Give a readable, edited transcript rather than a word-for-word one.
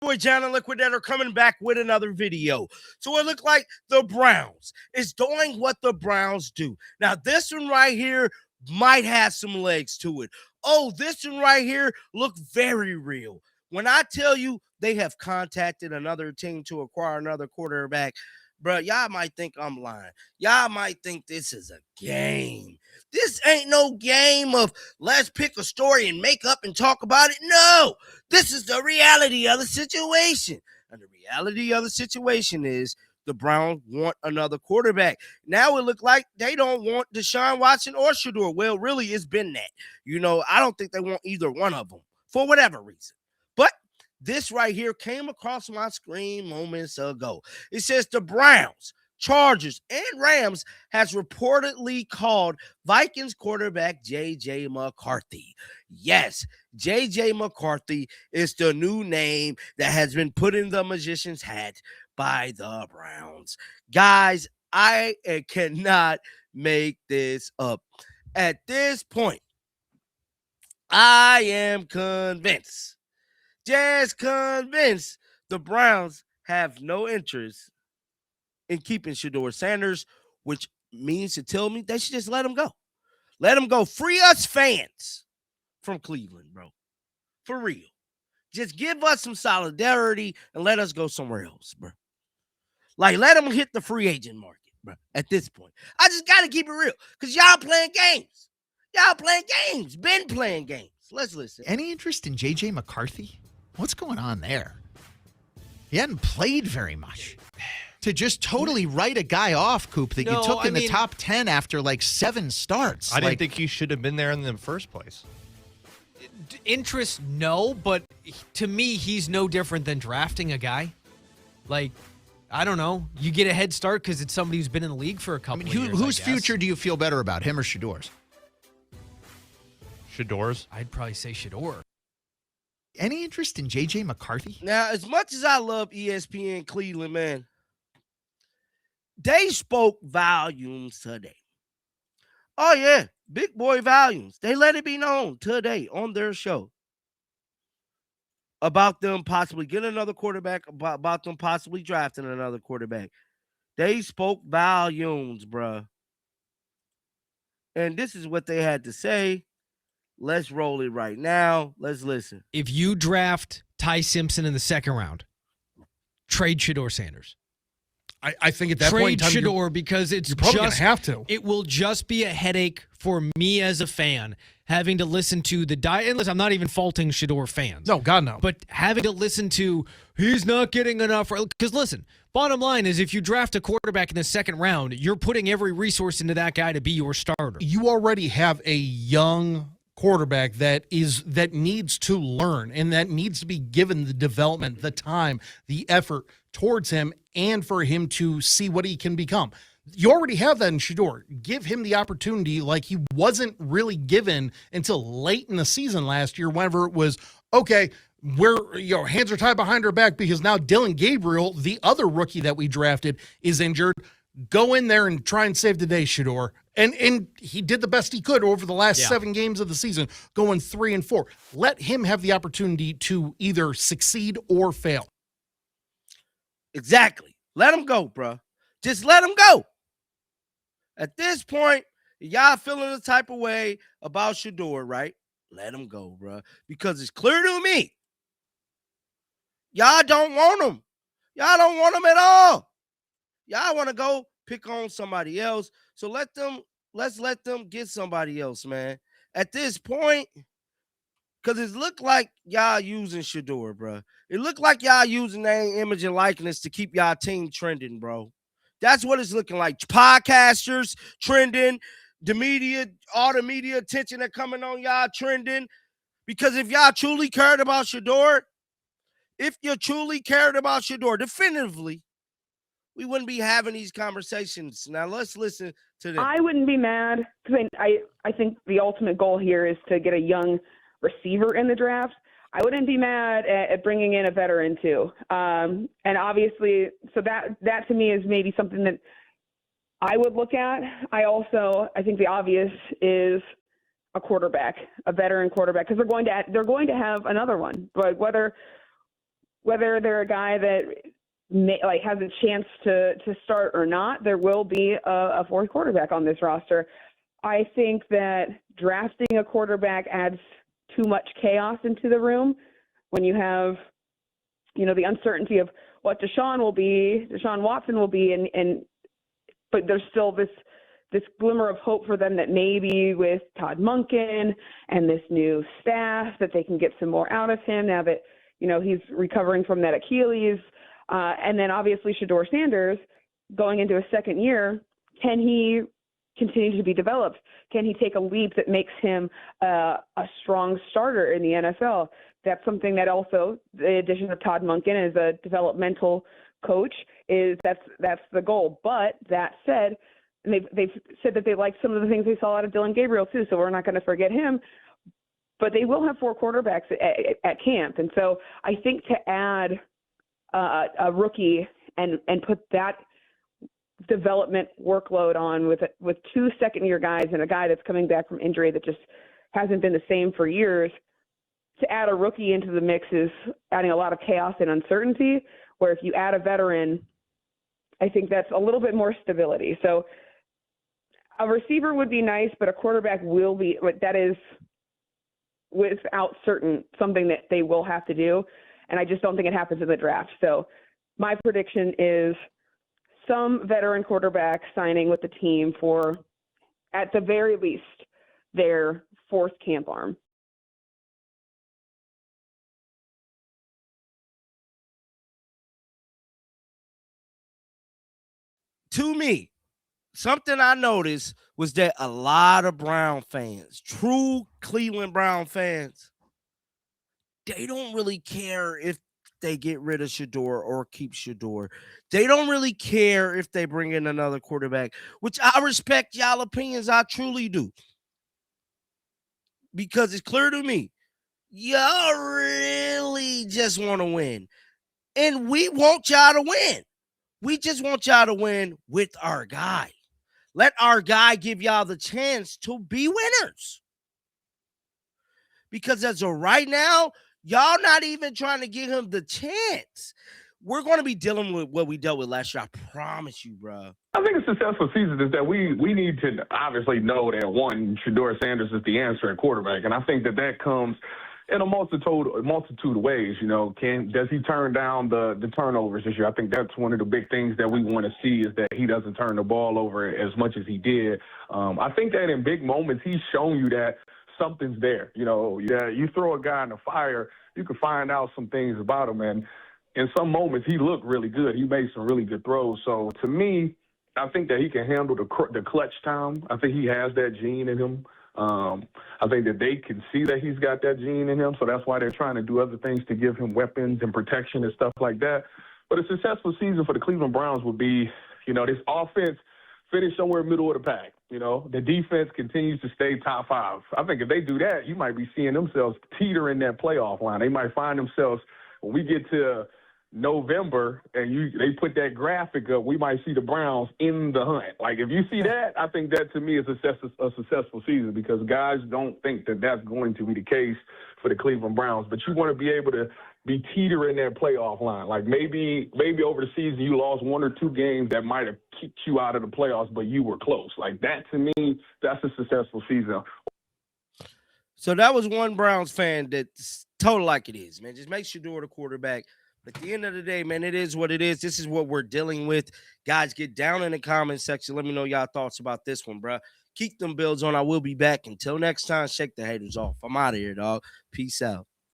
boy John and Liquidator coming back with another video. So it looked like the Browns is doing what the Browns do. Now this one right here might have some legs to it. Oh, this one right here look very real. When I tell you they have contacted another team to acquire another quarterback, bro, y'all might think I'm lying. Y'all might think this is a game. This ain't no game of let's pick a story and make up and talk about it. No, this is the reality of the situation. And the reality of the situation is the Browns want another quarterback. Now it look like they don't want Deshaun Watson or Shador. Well, really, it's been that. I don't think they want either one of them for whatever reason. But this right here came across my screen moments ago. It says the Browns, Chargers, and Rams has reportedly called Vikings quarterback J.J. McCarthy. Yes, J.J. McCarthy is the new name that has been put in the magician's hat by the Browns. Guys, I cannot make this up. At this point, I am convinced, just convinced, the Browns have no interest in keeping Shador Sanders, which means to tell me they should just let him go. Let him go. Free us fans from Cleveland, bro. For real. Just give us some solidarity and let us go somewhere else, bro. Like, let him hit the free agent market, bro, at this point. I just got to keep it real because y'all playing games. Y'all playing games. Been playing games. Let's listen. Any interest in J.J. McCarthy? What's going on there? He hadn't played very much. To just totally write a guy off, Coop, that you took in the top 10 after like 7 starts. I didn't think he should have been there in the first place. Interest, no, but to me, he's no different than drafting a guy. Like, I don't know. You get a head start because it's somebody who's been in the league for a couple of years. Whose future do you feel better about, him or Shador's? Shador's? I'd probably say Shador. Any interest in J.J. McCarthy? Now, as much as I love ESPN Cleveland, man, they spoke volumes today. Oh, yeah, big boy volumes. They let it be known today on their show about them possibly getting another quarterback, about them possibly drafting another quarterback. They spoke volumes, bruh. And this is what they had to say. Let's roll it right now. Let's listen. If you draft Ty Simpson in the second round, trade Shador Sanders. I think at that point in time, trade Shador because it's you're probably just gonna have to. It will just be a headache for me as a fan having to listen to the and listen, I'm not even faulting Shador fans. No, God no. But having to listen to he's not getting enough because listen, bottom line is if you draft a quarterback in the second round, you're putting every resource into that guy to be your starter. You already have a young quarterback that needs to learn and that needs to be given the development, the time, the effort towards him, and for him to see what he can become. You already have that in Shador. Give him the opportunity like he wasn't really given until late in the season last year, whenever it was, okay, we're hands are tied behind our back because now Dylan Gabriel, the other rookie that we drafted, is injured. Go in there and try and save the day, Shador. And he did the best he could over the last 7 games of the season, going 3-4. Let him have the opportunity to either succeed or fail. Exactly. Let him go, bro. Just let him go. At this point, y'all feeling the type of way about Shador, right? Let him go, bro. Because it's clear to me, y'all don't want him. Y'all don't want him at all. Y'all want to go pick on somebody else. So let's let them get somebody else, man. At this point, because it looked like y'all using Shador, bro. It looked like y'all using name, image, and likeness to keep y'all team trending, bro. That's what it's looking like. Podcasters trending, all the media attention that coming on y'all trending. Because if y'all truly cared about Shador, definitively, we wouldn't be having these conversations. Now let's listen to them. I wouldn't be mad because I think the ultimate goal here is to get a young receiver in the draft. I wouldn't be mad at bringing in a veteran too. And obviously, so that to me is maybe something that I would look at. I think the obvious is a quarterback, a veteran quarterback, because they're going to have another one. But whether whether they're a guy that has a chance to start or not, there will be a fourth quarterback on this roster. I think that drafting a quarterback adds too much chaos into the room when you have, the uncertainty of what Deshaun Watson will be, but there's still this glimmer of hope for them that maybe with Todd Monken and this new staff that they can get some more out of him now that, he's recovering from that Achilles. And then obviously Shador Sanders going into a second year, can he continue to be developed? Can he take a leap that makes him a strong starter in the NFL? That's something that also the addition of Todd Monken as a developmental coach that's the goal. But that said, they've said that they like some of the things they saw out of Dylan Gabriel too, so we're not going to forget him. But they will have 4 quarterbacks at camp, and so I think to add a rookie and put that development workload on with 2 second-year guys and a guy that's coming back from injury that just hasn't been the same for years, to add a rookie into the mix is adding a lot of chaos and uncertainty, where if you add a veteran, I think that's a little bit more stability. So a receiver would be nice, but a quarterback that is without certain something that they will have to do. And I just don't think it happens in the draft. So my prediction is some veteran quarterback signing with the team for, at the very least, their 4th camp arm. To me, something I noticed was that a lot of Brown fans, true Cleveland Brown fans, they don't really care if they get rid of Shador or keep Shador. They don't really care if they bring in another quarterback, which I respect y'all opinions. I truly do. Because it's clear to me, y'all really just want to win. And we want y'all to win. We just want y'all to win with our guy. Let our guy give y'all the chance to be winners. Because as of right now, y'all not even trying to give him the chance. We're going to be dealing with what we dealt with last year. I promise you, bro. I think a successful season is that we need to obviously know that, one, Shador Sanders is the answer at quarterback. And I think that comes in a multitude of ways. Does he turn down the turnovers this year? I think that's one of the big things that we want to see, is that he doesn't turn the ball over as much as he did. I think that in big moments, he's shown you that something's there. You throw a guy in the fire, you can find out some things about him. And in some moments, he looked really good. He made some really good throws. So to me, I think that he can handle the clutch time. I think he has that gene in him. I think that they can see that he's got that gene in him, so that's why they're trying to do other things to give him weapons and protection and stuff like that. But a successful season for the Cleveland Browns would be, this offense finish somewhere middle of the pack. The defense continues to stay top 5. I think if they do that, you might be seeing themselves teeter in that playoff line. They might find themselves, when we get to November and they put that graphic up, we might see the Browns in the hunt. Like, if you see that, I think that to me is a successful season, because guys don't think that that's going to be the case for the Cleveland Browns. But you want to be able to be teetering that playoff line. Like, maybe over the season you lost 1 or 2 games that might have kicked you out of the playoffs, but you were close. Like, that to me, that's a successful season. So that was one Browns fan that's total like it is, man. Just make sure you're the quarterback. At the end of the day, man, it is what it is. This is what we're dealing with. Guys, get down in the comment section. Let me know y'all thoughts about this one, bro. Keep them builds on. I will be back. Until next time, shake the haters off. I'm out of here, dog. Peace out.